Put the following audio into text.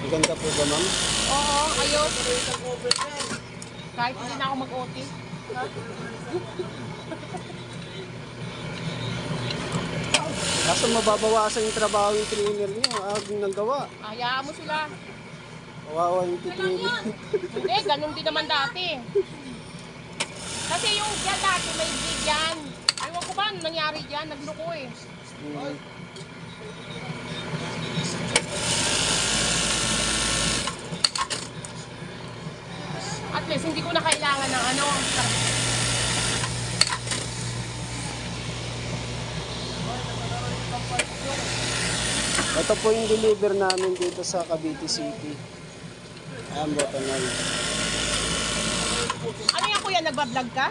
Maganda po ba, ma'am? Oo, ayos. Kahit hindi na ako mag-OT. Kaso mababawasan yung trabaho yung trainer niyo. Aging nagawa. Hayaan mo sila. Kawawa yung titrainer. Hindi, ganun din naman dati. Kasi yung dyan dati may big yan. Ewan ko ba ano nangyari dyan? Nagluko eh. At least hindi ko na kailangan ng ano. Ito po yung deliver namin dito sa Cavite City. Ayan, botanay. Ano yan kuya? Nagbablog ka?